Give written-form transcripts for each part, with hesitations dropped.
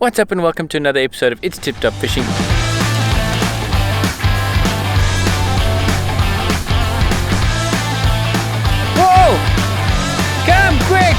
What's up and welcome to another episode of It's Tipp Topp Fishing. Whoa! Come quick!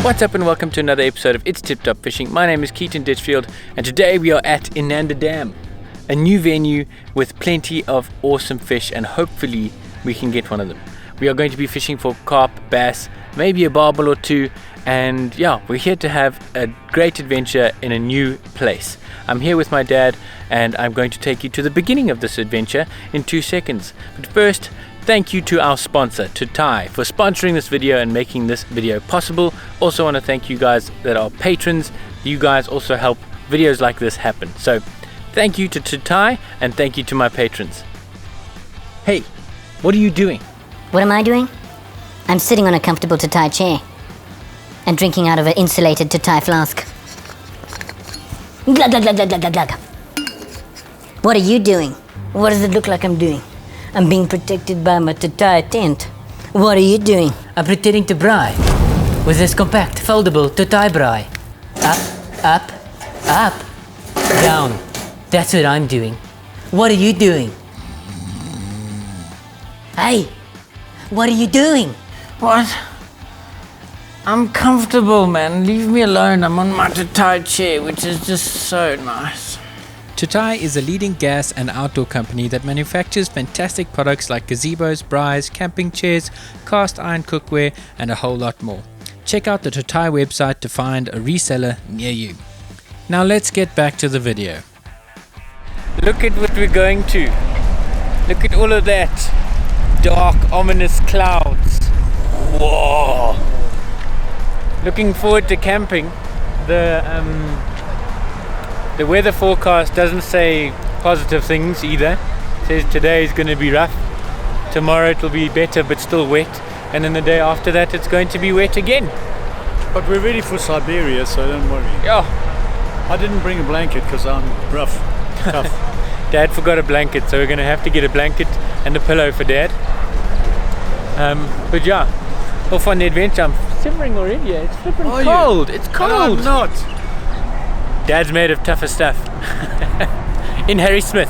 What's up and welcome to another episode of It's Tipp Topp Fishing. My name is Keaton Ditchfield and today we are at Inanda Dam. A new venue with plenty of awesome fish and hopefully we can get one of them. We are going to be fishing for carp, bass, maybe a barbel or two, and yeah, we're here to have a great adventure in a new place. I'm here with my dad and I'm going to take you to the beginning of this adventure in 2 seconds. But first, thank you to our sponsor, Topp, for sponsoring this video and making this video possible. Also want to thank you guys that are patrons. You guys also help videos like this happen. So thank you to Topp and thank you to my patrons. Hey, what are you doing? What am I doing? I'm sitting on a comfortable Topp chair and drinking out of an insulated Topp flask. Glug, glug, glug, glug, glug, glug, glug. What are you doing? What does it look like I'm doing? I'm being protected by my Topp tent. What are you doing? I'm pretending to braai with this compact, foldable Topp braai. Up, down. That's what I'm doing. What are you doing? Hey, what are you doing? What? I'm comfortable, man. Leave me alone. I'm on my Topp chair, which is just so nice. Topp is a leading gas and outdoor company that manufactures fantastic products like gazebos, braais, camping chairs, cast iron cookware, and a whole lot more. Check out the Topp website to find a reseller near you. Now let's get back to the video. Look at what we're going to. Look at all of that dark, ominous clouds. Whoa! Looking forward to camping. The weather forecast doesn't say positive things either. It says today is going to be rough. Tomorrow it will be better but still wet. And then the day after that it's going to be wet again. But we're ready for Siberia, so don't worry. Yeah. I didn't bring a blanket because I'm rough, tough. Dad forgot a blanket, so we're going to have to get a blanket and a pillow for Dad. But yeah, off on the adventure. I'm shivering already. It's flipping cold. It's cold. I'm not. Dad's made of tougher stuff. In Harry Smith.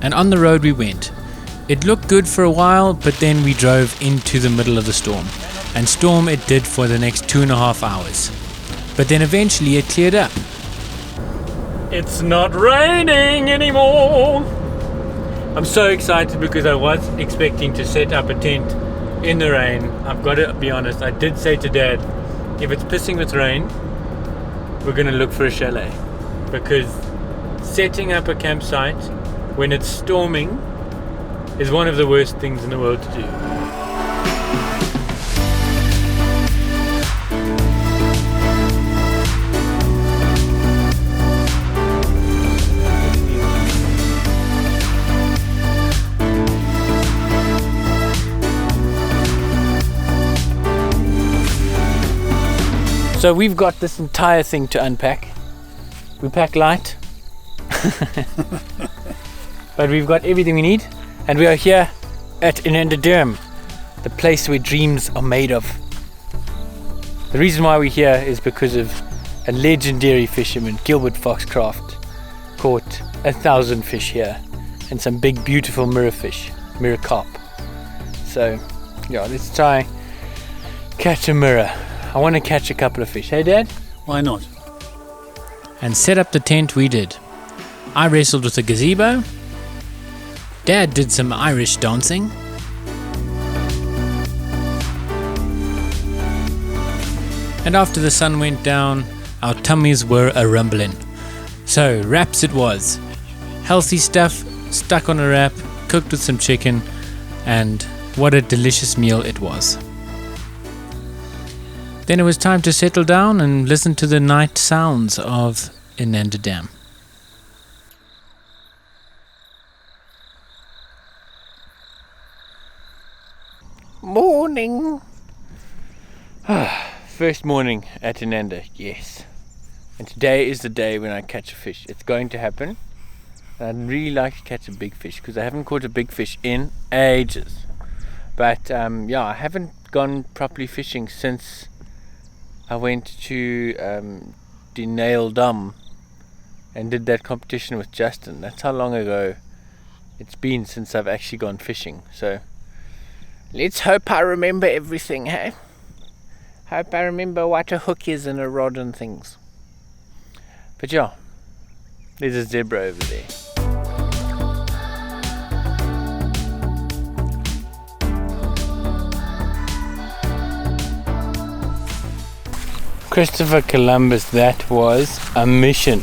And on the road we went. It looked good for a while, but then we drove into the middle of the storm. And storm it did for the next 2.5 hours. But then eventually it cleared up. It's not raining anymore. I'm so excited because I was expecting to set up a tent in the rain. I've got to be honest, I did say to Dad, if it's pissing with rain, we're going to look for a chalet. Because setting up a campsite when it's storming is one of the worst things in the world to do. So we've got this entire thing to unpack. We pack light. But we've got everything we need. And we are here at Inanda Dam, the place where dreams are made of. The reason why we're here is because of a legendary fisherman, Gilbert Foxcroft, caught 1,000 fish here. And some big beautiful mirror carp. So yeah, let's try catch a mirror. I want to catch a couple of fish. Hey, Dad? Why not? And set up the tent we did. I wrestled with a gazebo. Dad did some Irish dancing. And after the sun went down, our tummies were a-rumbling. So wraps it was. Healthy stuff, stuck on a wrap, cooked with some chicken, and what a delicious meal it was. Then it was time to settle down and listen to the night sounds of Inanda Dam. Morning. First morning at Inanda, yes. And today is the day when I catch a fish. It's going to happen. I'd really like to catch a big fish because I haven't caught a big fish in ages. But yeah, I haven't gone properly fishing since I went to the Nail Dam and did that competition with Justin. That's how long ago it's been since I've actually gone fishing. So let's hope I remember everything, hey? Hope I remember what a hook is and a rod and things. But yeah, there's a zebra over there. Christopher Columbus, that was a mission.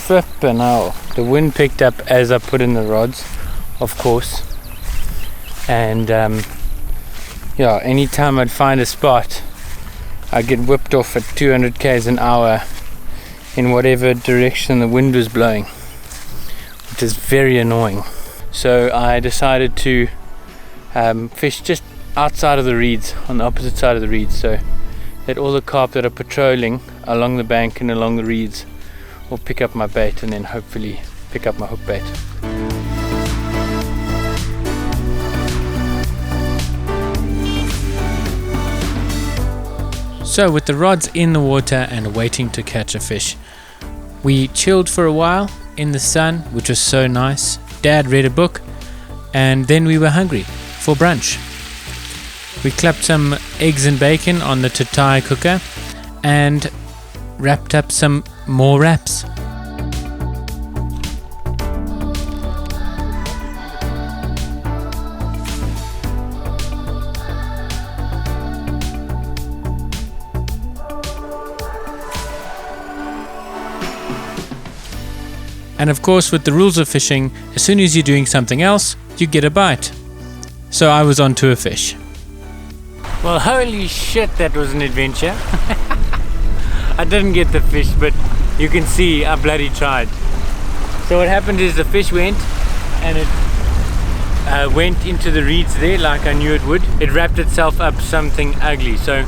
Flippin' hell. The wind picked up as I put in the rods, of course. And yeah, anytime I'd find a spot, I'd get whipped off at 200 k's an hour in whatever direction the wind was blowing, which is very annoying. So I decided to fish just outside of the reeds, on the opposite side of the reeds, so that all the carp that are patrolling along the bank and along the reeds will pick up my bait and then hopefully pick up my hook bait. So with the rods in the water and waiting to catch a fish, we chilled for a while in the sun, which was so nice. Dad read a book, and then we were hungry for brunch. We clapped some eggs and bacon on the tatai cooker and wrapped up some more wraps. And of course, with the rules of fishing, as soon as you're doing something else, you get a bite. So I was on to a fish. Well, holy shit, that was an adventure. I didn't get the fish, but you can see I bloody tried. So what happened is the fish went and it went into the reeds there like I knew it would. It wrapped itself up something ugly. So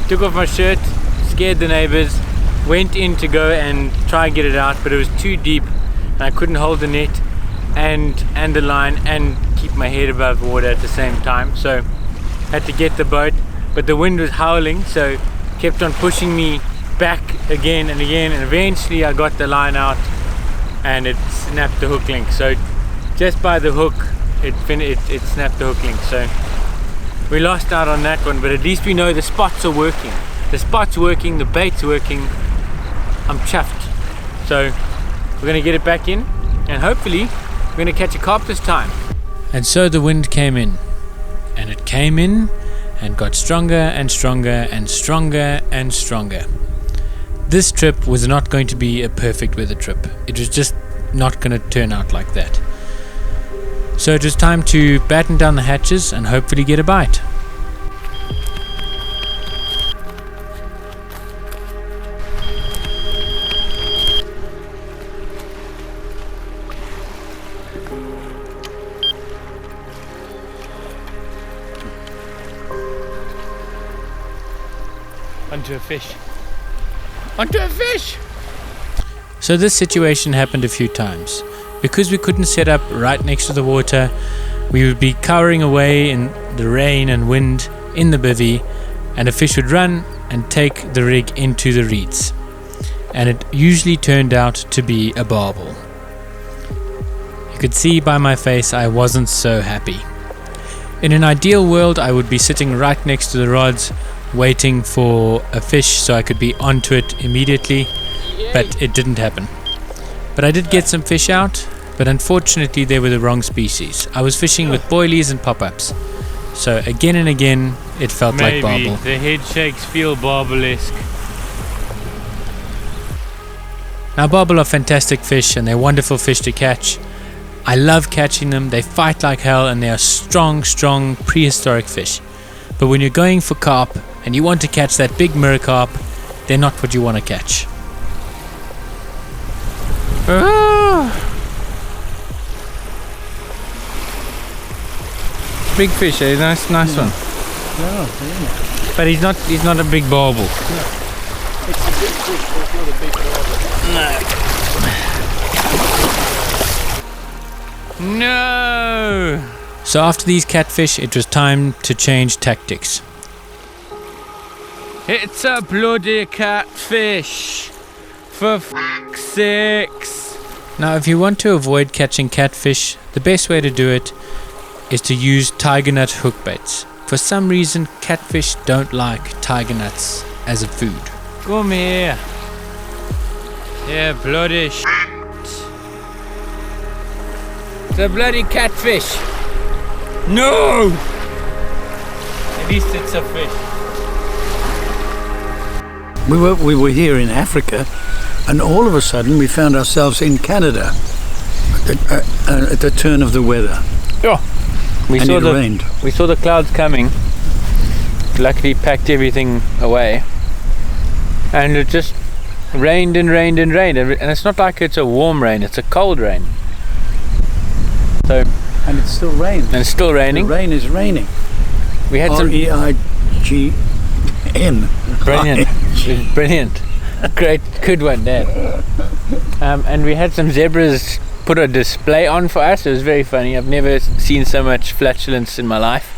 took off my shirt, scared the neighbors, went in to go and try and get it out, but it was too deep and I couldn't hold the net and the line and keep my head above water at the same time. So had to get the boat, but the wind was howling, so kept on pushing me back again and again, and eventually I got the line out and it snapped the hook link. So just by the hook it snapped the hook link. So we lost out on that one, but at least we know the spots are working. The spot's working, the bait's working. I'm chuffed. So we're gonna get it back in and hopefully we're gonna catch a carp this time. And so the wind came in. And it came in and got stronger and stronger and stronger and stronger. This trip was not going to be a perfect weather trip. It was just not going to turn out like that. So it was time to batten down the hatches and hopefully get a bite. Onto a fish. Onto a fish! So this situation happened a few times. Because we couldn't set up right next to the water, we would be cowering away in the rain and wind in the bivvy, and a fish would run and take the rig into the reeds. And it usually turned out to be a barbel. You could see by my face I wasn't so happy. In an ideal world, I would be sitting right next to the rods, waiting for a fish so I could be onto it immediately, but it didn't happen. But I did get some fish out, but unfortunately they were the wrong species. I was fishing with boilies and pop-ups, so again and again it felt like barbel. The head shakes feel barbel-esque. Now barbel are fantastic fish and they're wonderful fish to catch. I love catching them, they fight like hell and they are strong prehistoric fish. But when you're going for carp and you want to catch that big mirror carp, they're not what you want to catch. Big fish, eh? Nice one. Yeah. But he's not a big barbel. It's a big fish, but it's not a big barbel. No. No! So after these catfish, it was time to change tactics. It's a bloody catfish! For f***'s sakes! Now, if you want to avoid catching catfish, the best way to do it is to use tiger nut hook baits. For some reason, catfish don't like tiger nuts as a food. Come here! Yeah, bloody shit! It's a bloody catfish! No! At least it's a fish. We were here in Africa, and all of a sudden we found ourselves in Canada at the turn of the weather. Yeah. And it rained. We saw the clouds coming. Luckily packed everything away. And it just rained and rained and rained. And it's not like it's a warm rain, it's a cold rain. So, And it still rains. and it's still raining. The rain is raining. We had some R-E-I-G-N. brilliant. It's brilliant. Great, good one, Dad. And we had some zebras put a display on for us. It was very funny. I've never seen so much flatulence in my life.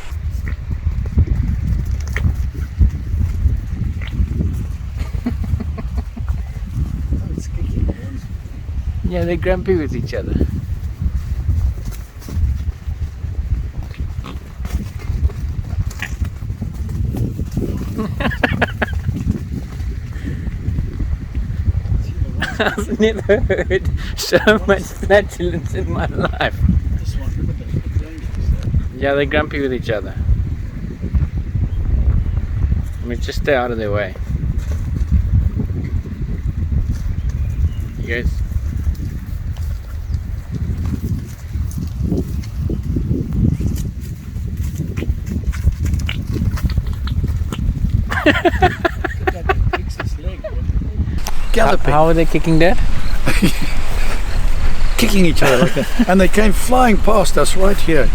Yeah, they're grumpy with each other. I've never heard so much flatulence in my life. Yeah, they're grumpy with each other. I mean, just stay out of their way. You guys. Galloping. How are they kicking that? Kicking each other like that. And they came flying past us right here.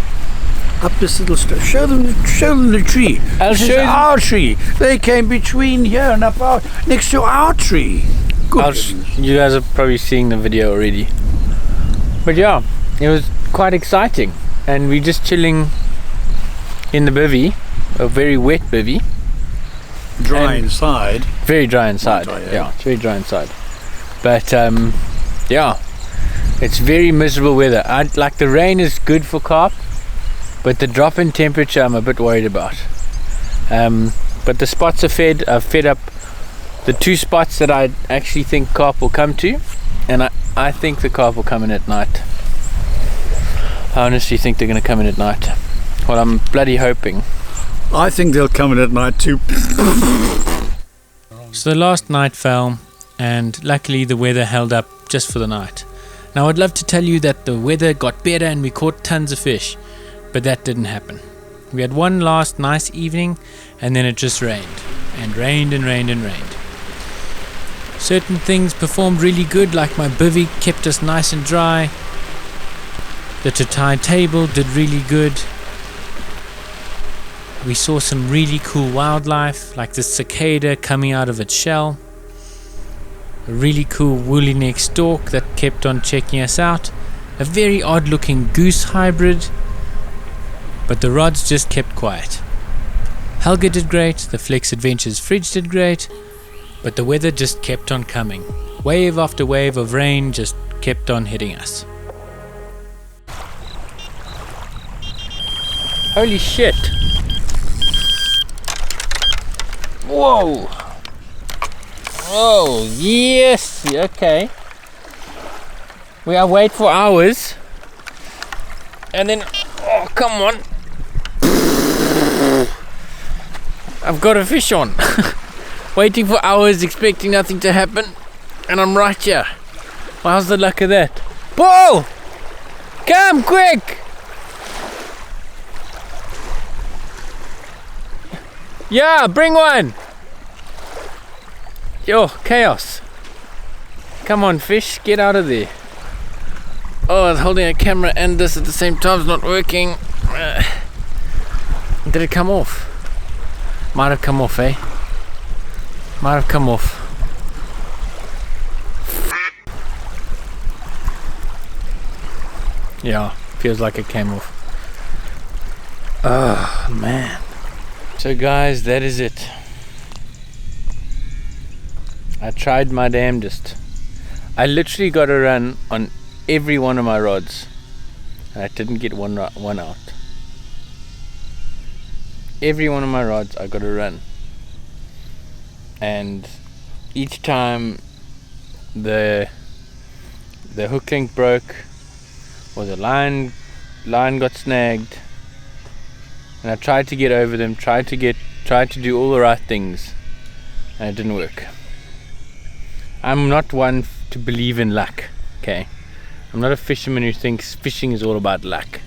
Up this little show them the tree. I'll This is show you. our tree. They came between here and up next to our tree. Good. You guys are probably seeing the video already. But yeah, it was quite exciting. And we're just chilling in the bivvy, a very wet bivvy. Dry and- inside. Very dry inside. Dry, yeah. Yeah, it's very dry inside. But yeah, it's very miserable weather. Like the rain is good for carp, but the drop in temperature I'm a bit worried about. But the spots are fed. I've fed up the 2 spots that I actually think carp will come to, and I think the carp will come in at night. I honestly think they're going to come in at night. Well, I'm bloody hoping. I think they'll come in at night too. So the last night fell, and luckily the weather held up just for the night. Now I'd love to tell you that the weather got better and we caught tons of fish, but that didn't happen. We had one last nice evening, and then it just rained, and rained and rained and rained. Certain things performed really good, like my bivvy kept us nice and dry. The Totai table did really good. We saw some really cool wildlife, like this cicada coming out of its shell. A really cool woolly neck stork that kept on checking us out. A very odd looking goose hybrid. But the rods just kept quiet. Helga did great, the Flex Adventures fridge did great, but the weather just kept on coming. Wave after wave of rain just kept on hitting us. Holy shit! Whoa! Oh, yes! Okay. We are wait for hours. And then, oh, come on! I've got a fish on. Waiting for hours, expecting nothing to happen. And I'm right here. Well, how's the luck of that? Paul! Come quick! Yeah, bring one! Yo, chaos. Come on, fish, get out of there. Oh, I was holding a camera and this at the same time. It's not working. Did it come off? Might have come off, eh? Might have come off. Yeah. Feels like a camel. Oh man. So guys, that is it. I tried my damnedest. I literally got a run on every one of my rods, and I didn't get one out. Every one of my rods I got a run, and each time the hook link broke or the line got snagged, and I tried to get over them, tried to do all the right things, and it didn't work. I'm not one to believe in luck, okay? I'm not a fisherman who thinks fishing is all about luck,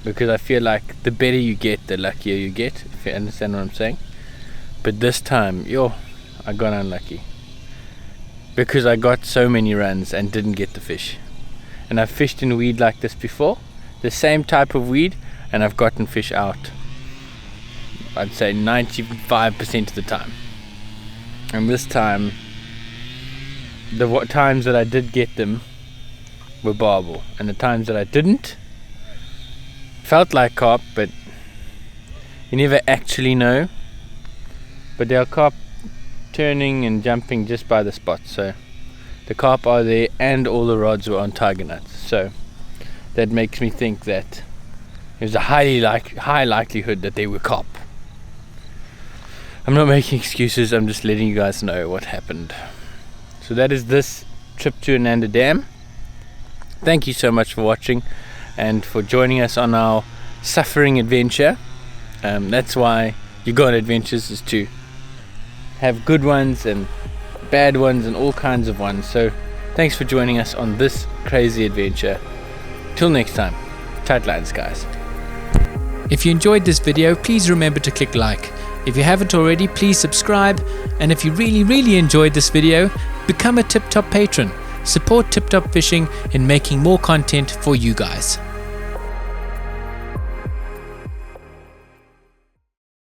because I feel like the better you get, the luckier you get, if you understand what I'm saying. But this time, I got unlucky, because I got so many runs and didn't get the fish. And I've fished in weed like this before, the same type of weed, and I've gotten fish out, I'd say 95% of the time. And this time, the times that I did get them were barbel, and the times that I didn't felt like carp, but you never actually know. But there are carp turning and jumping just by the spot, so the carp are there, and all the rods were on tiger nuts, so that makes me think that there's a high likelihood that they were carp. I'm not making excuses, I'm just letting you guys know what happened. So that is this trip to Inanda Dam. Thank you so much for watching and for joining us on our suffering adventure. That's why you go on adventures, is to have good ones and bad ones and all kinds of ones. So thanks for joining us on this crazy adventure. Till next time, tight lines guys. If you enjoyed this video, please remember to click like. If you haven't already, please subscribe. And if you really enjoyed this video, become a Tip Top patron. Support Tip Top Fishing in making more content for you guys.